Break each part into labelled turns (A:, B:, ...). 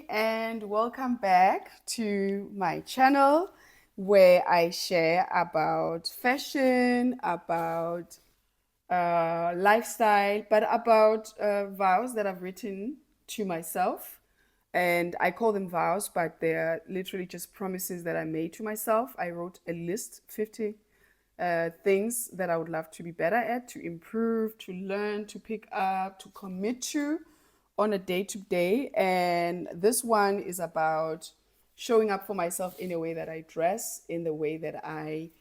A: everybody, and welcome back to my channel where I share about fashion, about lifestyle, but about vows that I've written to myself. And I call them vows, but they're literally just promises that I made to myself. I wrote a list, 50 things that I would love to be better at, to improve, to learn, to pick up, to commit to on a day to day. And this one is about showing up for myself in a way that I dress, in the way that I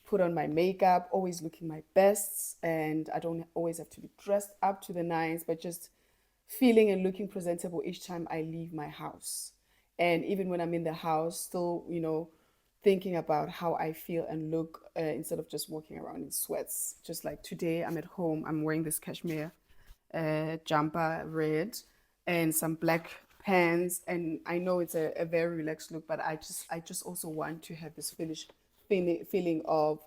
A: put on my makeup, always looking my best. And I don't always have to be dressed up to the nines, but just feeling and looking presentable each time I leave my house. And even when I'm in the house, still, thinking about how I feel and look instead of just walking around in sweats. Just like today, I'm at home, I'm wearing this cashmere jumper, red, and some black pants. And I know it's a very relaxed look, but I just also want to have this feeling of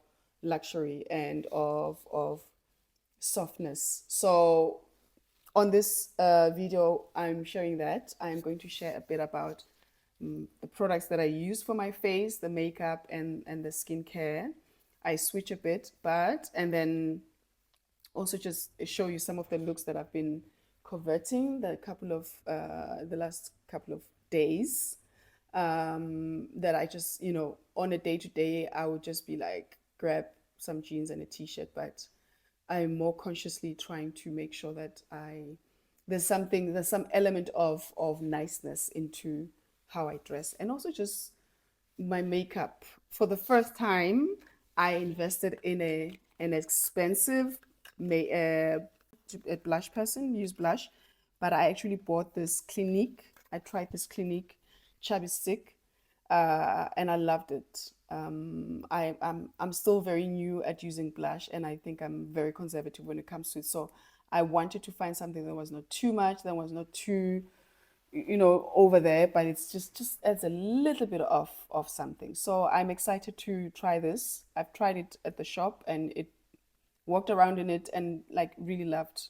A: luxury and of softness. So on this video, I'm showing that I'm going to share a bit about the products that I use for my face, the makeup and the skincare. I switch a bit, but and then also just show you some of the looks that I've been converting the last couple of days. That I just on a day to day I would just be like grab some jeans and a t-shirt, but I'm more consciously trying to make sure that I there's some element of niceness into how I dress, and also just my makeup. For the first time, I invested in an expensive a blush person, use blush, but I actually bought this Clinique. I tried this Clinique chubby stick, and I loved it. I'm still very new at using blush, and I think I'm very conservative when it comes to it. So I wanted to find something that was not too much, that was not too over there, but it's just adds a little bit of something. So I'm excited to try this. I've tried it at the shop and it walked around in it and like really loved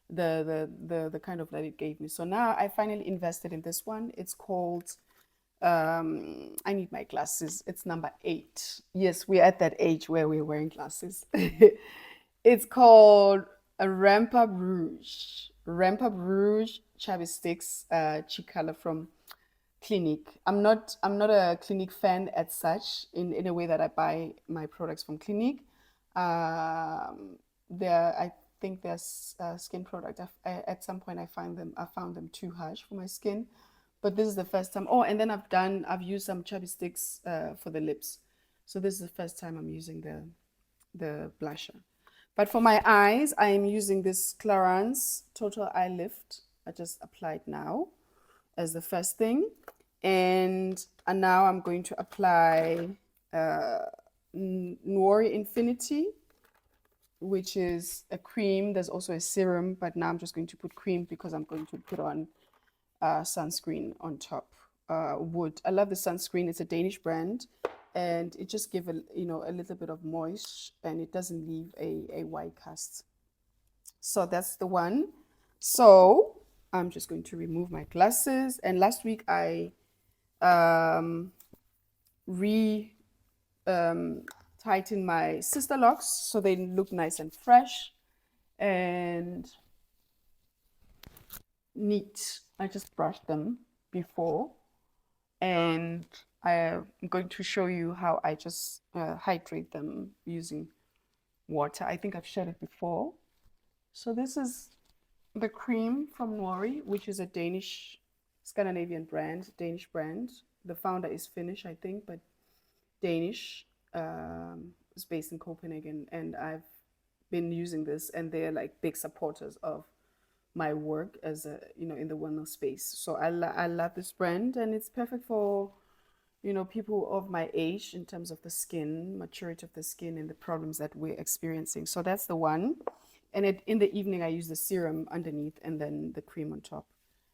A: the kind of that it gave me. So now I finally invested in this one. It's called I need my glasses. It's number 8. Yes, we're at that age where we're wearing glasses. It's called a Ramp Up Rouge. Ramp Up Rouge Chubby Sticks cheek color from Clinique. I'm not a Clinique fan as such in a way that I buy my products from Clinique. There I think there's skin product. At some point I found them too harsh for my skin, but this is the first time. Oh, and then I've used some Chubby Sticks for the lips. So this is the first time I'm using the blusher. But for my eyes, I am using this Clarins Total Eye Lift. I just applied now as the first thing. And now I'm going to apply Nuori Infinity, which is a cream. There's also a serum, but now I'm just going to put cream because I'm going to put on sunscreen on top. Wood. I love the sunscreen. It's a Danish brand, and it just gives a little bit of moist, and it doesn't leave a white cast. So that's the one. So I'm just going to remove my glasses. And last week I um, re tightened my sister locks so they look nice and fresh and neat. I just brushed them before, and I'm going to show you how I just hydrate them using water. I think I've shared it before. So this is the cream from Nori, which is a Danish, Scandinavian brand, Danish brand. The founder is Finnish, I think, but Danish. Is based in Copenhagen, and I've been using this, and they're like big supporters of my work as a in the wellness space. So I love this brand, and it's perfect for people of my age in terms of the skin, maturity of the skin, and the problems that we're experiencing. So that's the one. And in the evening, I use the serum underneath and then the cream on top.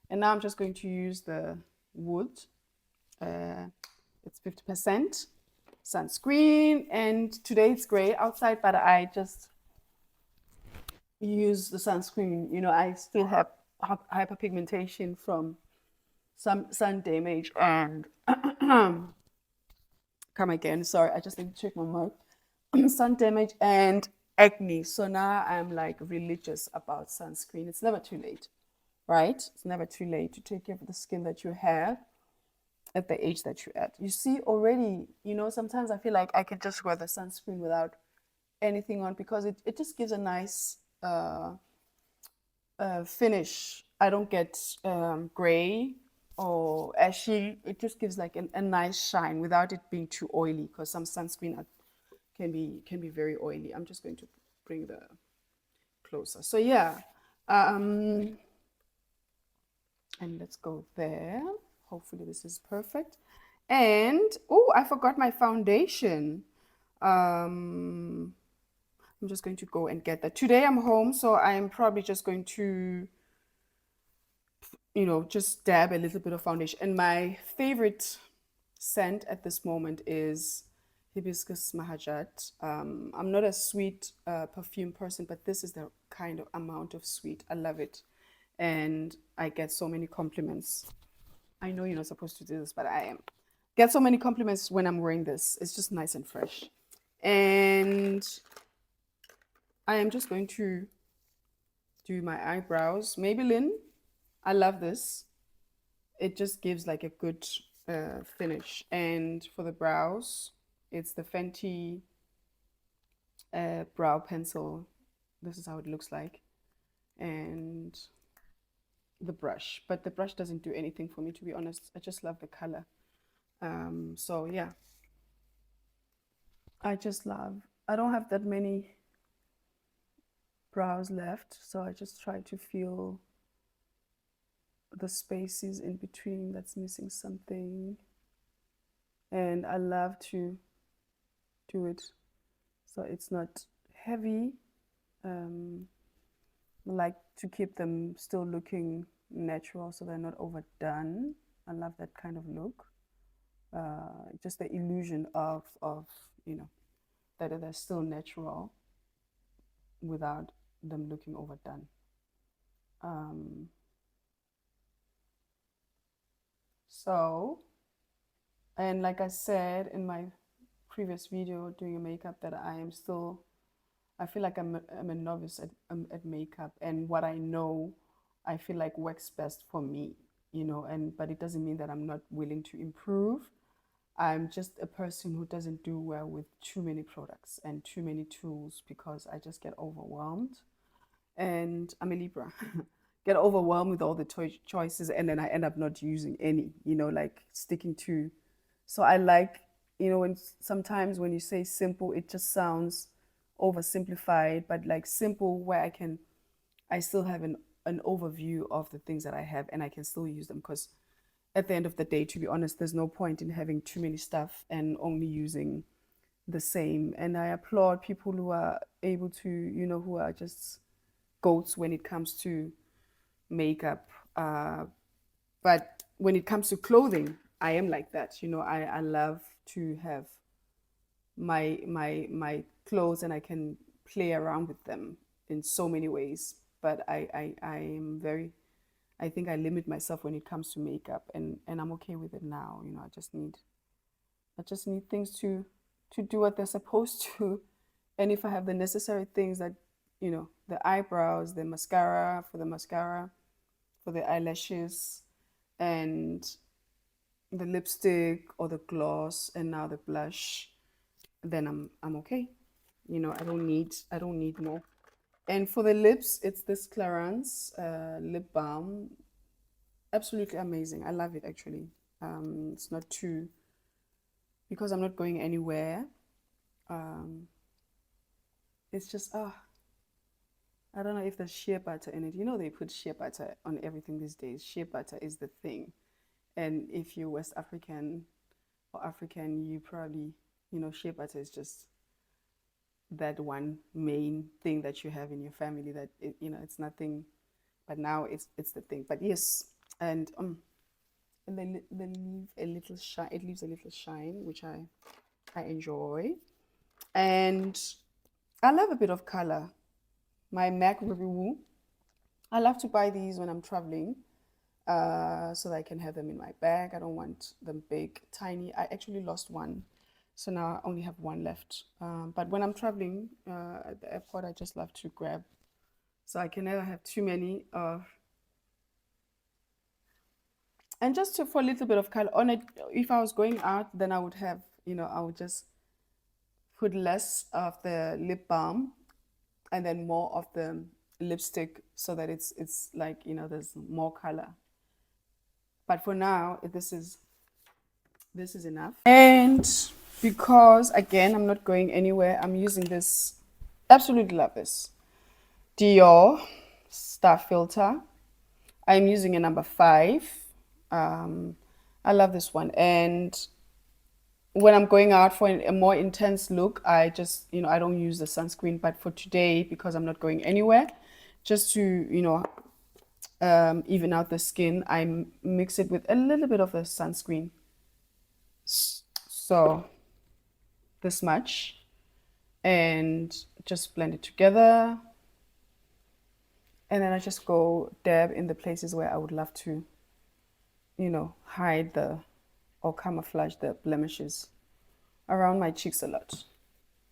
A: And now I'm just going to use the wood. It's 50% sunscreen. And today it's gray outside, but I just use the sunscreen. I still have hyperpigmentation from some sun damage and come again. Sorry, I just need to check my mic. Sun damage and acne. So now I'm like religious about sunscreen. It's never too late, right? It's never too late to take care of the skin that you have at the age that you're at. You see already, sometimes I feel like I can just wear the sunscreen without anything on because it just gives a nice finish. I don't get gray or ashy. It just gives like a nice shine without it being too oily because some sunscreen can be very oily. I'm just going to bring the closer. So yeah, and let's go there. Hopefully this is perfect. And oh, I forgot my foundation. I'm just going to go and get that. Today I'm home, so I'm probably just going to, just dab a little bit of foundation. And my favorite scent at this moment is Hibiscus Mahajat. I'm not a sweet perfume person, but this is the kind of amount of sweet. I love it. And I get so many compliments. I know you're not supposed to do this, but I am. Get so many compliments when I'm wearing this. It's just nice and fresh. And I am just going to do my eyebrows. Maybelline, I love this. It just gives like a good finish. And for the brows, it's the Fenty brow pencil. This is how it looks like. And the brush, but the brush doesn't do anything for me, to be honest. I just love the color. So yeah, I don't have that many brows left, so I just try to feel the spaces in between that's missing something, and I love to do it so it's not heavy. I like to keep them still looking natural so they're not overdone. I love that kind of look. Just the illusion of that they're still natural without them looking overdone. So, and like I said in my previous video doing your makeup, that I feel like I'm a novice at makeup, and what I know, I feel like works best for me, but it doesn't mean that I'm not willing to improve. I'm just a person who doesn't do well with too many products and too many tools because I just get overwhelmed. And I'm a Libra. Get overwhelmed with all the choices, and then I end up not using any, like sticking to. So I like, when sometimes when you say simple, it just sounds oversimplified, but like simple where I still have an overview of the things that I have and I can still use them because at the end of the day, to be honest, there's no point in having too many stuff and only using the same. And I applaud people who are able to, who are just goats when it comes to makeup. But when it comes to clothing, I am like that. I love to have my clothes and I can play around with them in so many ways. But I am very, I think I limit myself when it comes to makeup, and I'm okay with it now. I just need things to do what they're supposed to. And if I have the necessary things that, the eyebrows, the mascara, for the eyelashes, and the lipstick or the gloss, and now the blush, then I'm okay. I don't need more. And for the lips, it's this Clarins lip balm. Absolutely amazing. I love it actually. It's not too, because I'm not going anywhere. Um, it's just I don't know if there's shea butter in it. They put shea butter on everything these days. Shea butter is the thing. And if you're West African or African, you probably, shea butter is just that one main thing that you have in your family that it's nothing, but now it's the thing. But yes, and they leave a little shine. It leaves a little shine, which I enjoy, and I love a bit of color. My MAC Ruby Woo. I love to buy these when I'm traveling. so that I can have them in my bag. I don't want them big, tiny. I actually lost one, so now I only have one left. But when I'm traveling at the airport, I just love to grab, so I can never have too many of. And just for a little bit of color on it, if I was going out, then I would have, I would just put less of the lip balm and then more of the lipstick so that it's like, there's more color. But for now, this is enough. And because again, I'm not going anywhere, I'm using this. Absolutely love this Dior Star Filter. I'm using a number 5. I love this one. And when I'm going out for a more intense look, I just, I don't use the sunscreen. But for today, because I'm not going anywhere, just to, even out the skin, I mix it with a little bit of the sunscreen. So this much, and just blend it together. And then I just go dab in the places where I would love to, hide or camouflage the blemishes around my cheeks a lot,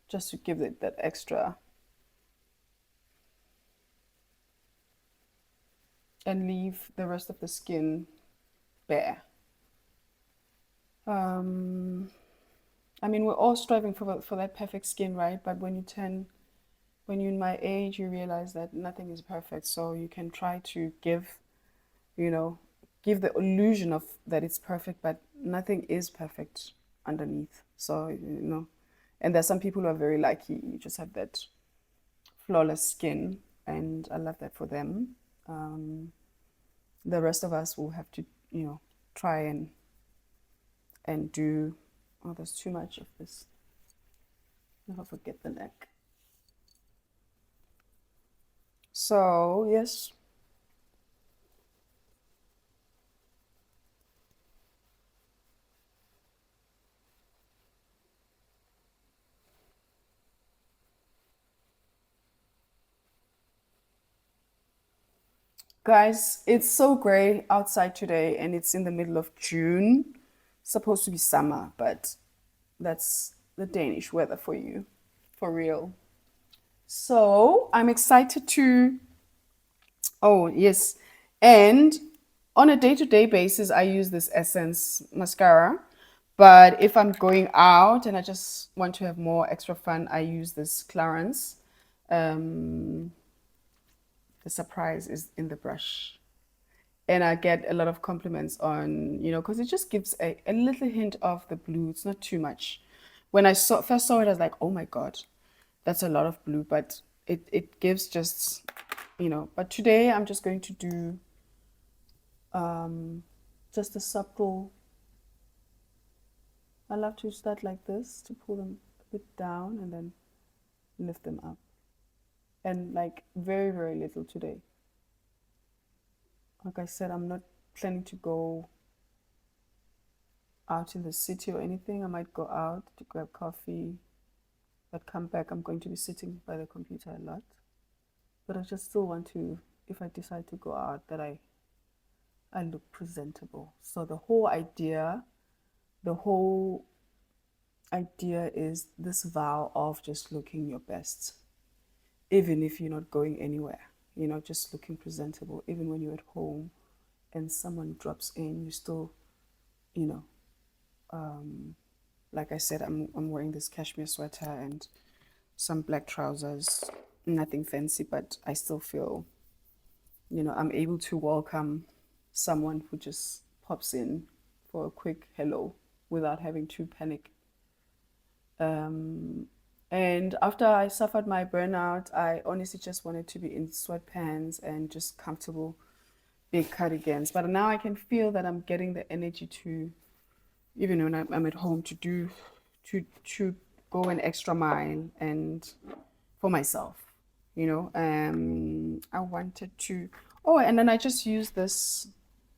A: just to give it that extra. And leave the rest of the skin bare. I mean, we're all striving for that perfect skin, right? But when you're in my age, you realize that nothing is perfect. So you can try to give the illusion of that it's perfect, but nothing is perfect underneath. So, and there's some people who are very lucky. You just have that flawless skin, and I love that for them. The rest of us will have to, try and do. Oh, there's too much of this. Never forget the neck. So, yes. Guys, it's so gray outside today, and it's in the middle of June. It's supposed to be summer, but that's the Danish weather for you, for real. So I'm excited to, oh, yes. And on a day-to-day basis, I use this Essence mascara. But if I'm going out and I just want to have more extra fun, I use this Clarins. Um, the surprise is in the brush. And I get a lot of compliments on, because it just gives a little hint of the blue. It's not too much. When I first saw it, I was like, oh my God, that's a lot of blue. But it gives just, But today I'm just going to do just a subtle. I love to start like this to pull them a bit down and then lift them up. And like very, very little today. Like I said, I'm not planning to go out in the city or anything. I might go out to grab coffee, but come back. I'm going to be sitting by the computer a lot. But I just still want to, if I decide to go out, that I look presentable. So the whole idea is this vow of just looking your best, even if you're not going anywhere, just looking presentable. Even when you're at home and someone drops in, you still, like I said, I'm wearing this cashmere sweater and some black trousers, nothing fancy, but I still feel, I'm able to welcome someone who just pops in for a quick hello without having to panic. And after I suffered my burnout, I honestly just wanted to be in sweatpants and just comfortable big cardigans. But now I can feel that I'm getting the energy to, even when I'm at home, to go an extra mile and for myself. I wanted to. Oh, and then I just use this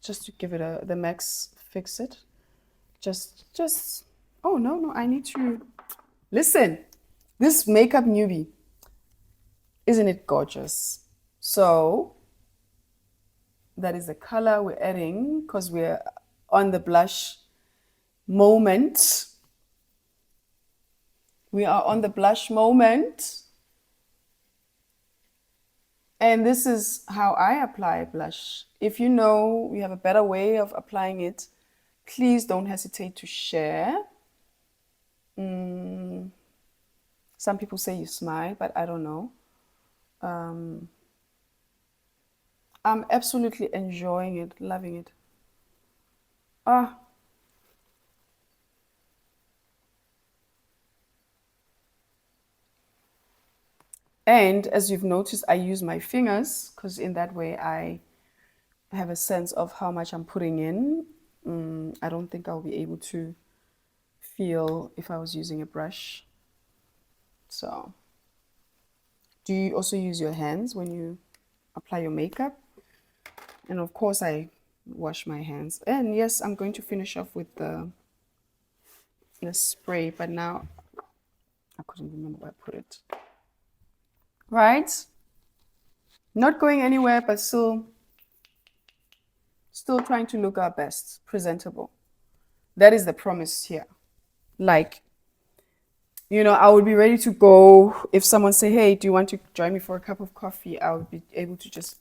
A: just to give it the Max Fix It. Just. Oh no, I need to listen. This makeup newbie, isn't it gorgeous? So That is the color we're adding because we're on the blush moment. We are on the blush moment. And this is how I apply blush. If you know you have a better way of applying it, please don't hesitate to share. Some people say you smile, but I don't know. I'm absolutely enjoying it, loving it. Ah, and as you've noticed, I use my fingers because in that way I have a sense of how much I'm putting in. I don't think I'll be able to feel if I was using a brush. So, do you also use your hands when you apply your makeup? And of course, I wash my hands. And yes, I'm going to finish off with the spray, but now I couldn't remember where I put it. Right? Not going anywhere, but still trying to look our best, presentable. That is the promise here. Like, I would be ready to go if someone say, "Hey, do you want to join me for a cup of coffee?" I would be able to just,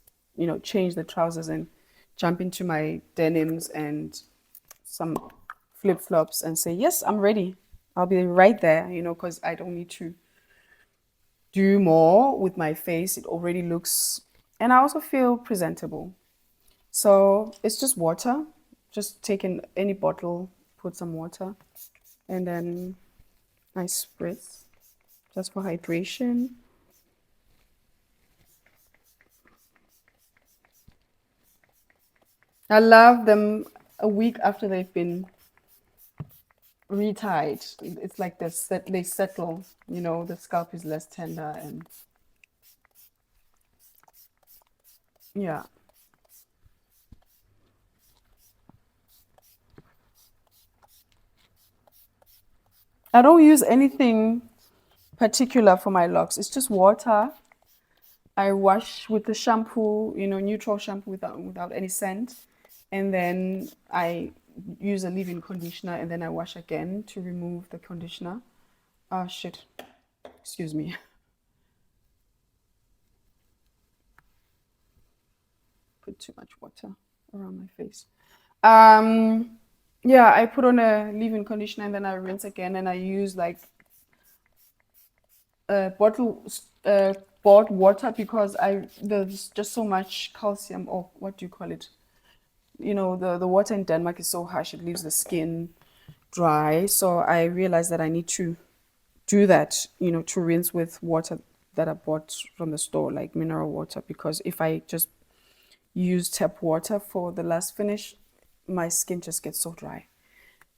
A: change the trousers and jump into my denims and some flip-flops and say, "Yes, I'm ready." I'll be right there, because I don't need to do more with my face. It already looks, and I also feel presentable. So it's just water. Just take in any bottle, put some water, and then I spritz just for hydration. I love them a week after they've been retied. It's like they settle, the scalp is less tender and yeah. I don't use anything particular for my locks. It's just water. I wash with the shampoo, neutral shampoo without any scent. And then I use a leave-in conditioner and then I wash again to remove the conditioner. Oh shit. Excuse me. Put too much water around my face. Yeah, I put on a leave-in conditioner and then I rinse again and I use like bottle bought water because there's just so much calcium, or what do you call it? The water in Denmark is so harsh, it leaves the skin dry. So I realized that I need to do that, to rinse with water that I bought from the store, like mineral water, because if I just use tap water for the last finish, my skin just gets so dry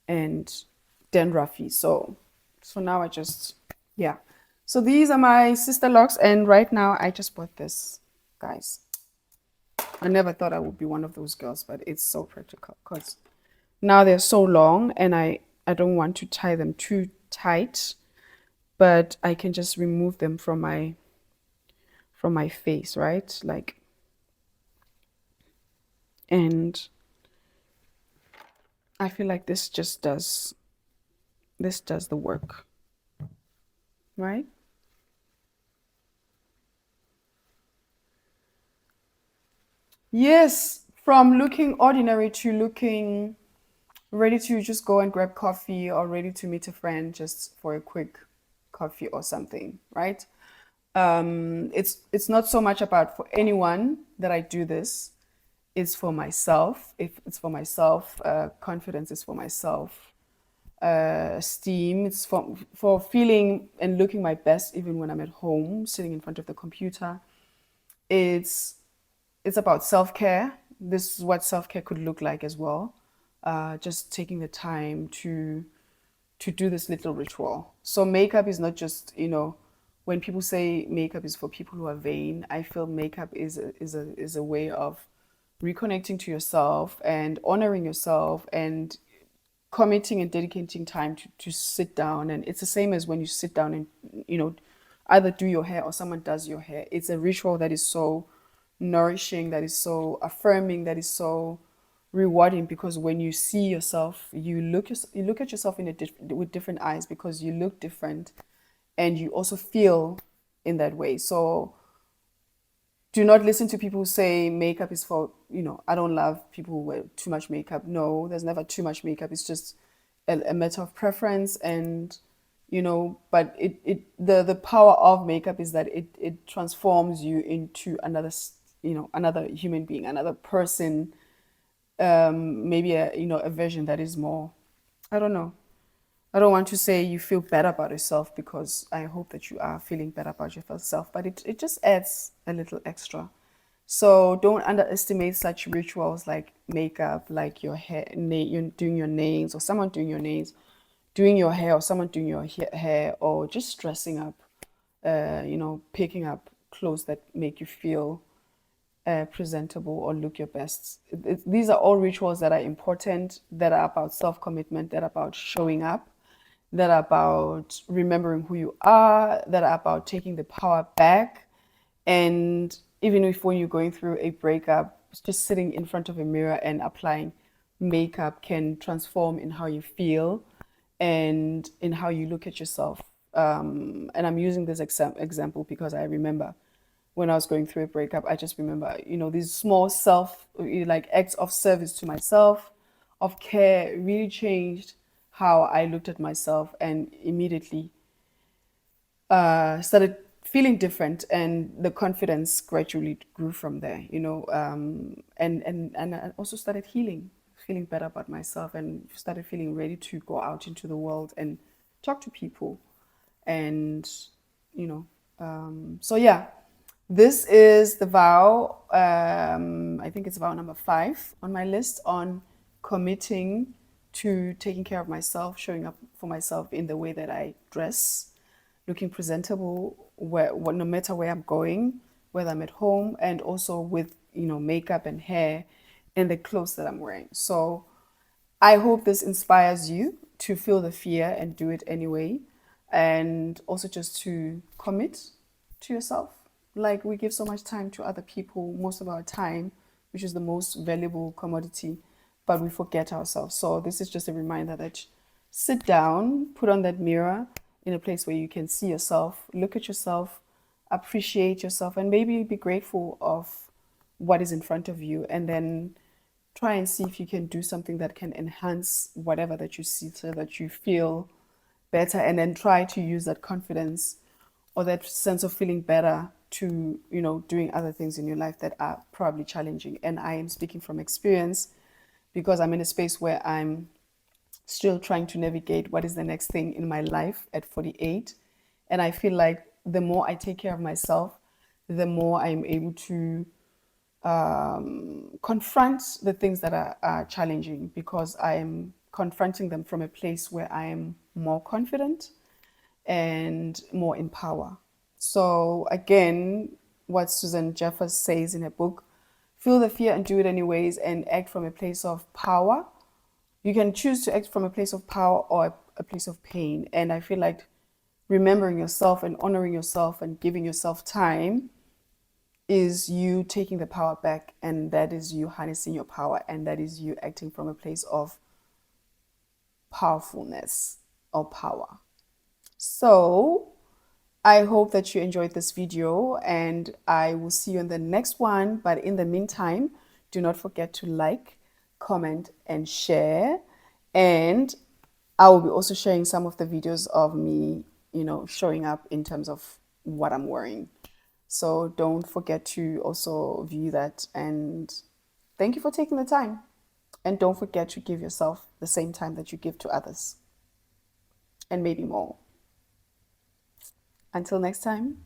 A: and dandruffy. So now I just, yeah. So these are my sister locks, and right now I just bought this, guys. I never thought I would be one of those girls, but it's so practical because now they're so long and I don't want to tie them too tight, but I can just remove them from my face, right? Like, and I feel like this does the work, right? Yes, from looking ordinary to looking ready to just go and grab coffee or ready to meet a friend just for a quick coffee or something, right? It's not so much about for anyone that I do this. It's for myself. If it's for myself, confidence is for myself. Esteem. It's for feeling and looking my best even when I'm at home, sitting in front of the computer. It's it's about self-care. This is what self-care could look like as well. Just taking the time to do this little ritual. So makeup is not just, when people say makeup is for people who are vain, I feel makeup is a way of reconnecting to yourself and honoring yourself and committing and dedicating time to sit down. And it's the same as when you sit down and, either do your hair or someone does your hair. It's a ritual that is so nourishing, that is so affirming, that is so rewarding, because when you see yourself, you look at yourself in with different eyes, because you look different and you also feel in that way. So do not listen to people who say makeup is for, I don't love people who wear too much makeup. No, there's never too much makeup. It's just a matter of preference. And but the power of makeup is that it transforms you into another human being, another person, maybe a version that is more, I don't know, I don't want to say you feel better about yourself, because I hope that you are feeling better about yourself, but it just adds a little extra. So don't underestimate such rituals like makeup, like your hair, you doing your nails, or someone doing your nails, doing your hair, or someone doing your hair, or just dressing up, picking up clothes that make you feel presentable or look your best. These are all rituals that are important, that are about self commitment, that are about showing up, that are about remembering who you are, that are about taking the power back. And even if when you're going through a breakup, just sitting in front of a mirror and applying makeup can transform in how you feel and in how you look at yourself. And I'm using this example because I remember when I was going through a breakup, I just remember, these small like acts of service to myself, of care, really changed how I looked at myself, and immediately started feeling different, and the confidence gradually grew from there, and I also started feeling better about myself, and started feeling ready to go out into the world and talk to people. And so yeah, this is the vow. I think it's vow number 5 on my list, on committing to taking care of myself, showing up for myself in the way that I dress, looking presentable no matter where I'm going, whether I'm at home, and also with makeup and hair and the clothes that I'm wearing. So I hope this inspires you to feel the fear and do it anyway, and also just to commit to yourself. Like, we give so much time to other people, most of our time, which is the most valuable commodity, but we forget ourselves. So this is just a reminder that sit down, put on that mirror in a place where you can see yourself, look at yourself, appreciate yourself, and maybe be grateful of what is in front of you, and then try and see if you can do something that can enhance whatever that you see, so that you feel better, and then try to use that confidence or that sense of feeling better to doing other things in your life that are probably challenging. And I am speaking from experience, because I'm in a space where I'm still trying to navigate what is the next thing in my life at 48. And I feel like the more I take care of myself, the more I'm able to confront the things that are challenging, because I am confronting them from a place where I am more confident and more in power. So again, what Susan Jeffers says in her book, feel the fear and do it anyways, and act from a place of power. You can choose to act from a place of power or a place of pain. And I feel like remembering yourself and honoring yourself and giving yourself time is you taking the power back, and that is you harnessing your power, and that is you acting from a place of powerfulness or power. So I hope that you enjoyed this video, and I will see you in the next one. But in the meantime, do not forget to like, comment, and share. And I will be also sharing some of the videos of me, showing up in terms of what I'm wearing. So don't forget to also view that. And thank you for taking the time. And don't forget to give yourself the same time that you give to others, and maybe more. Until next time.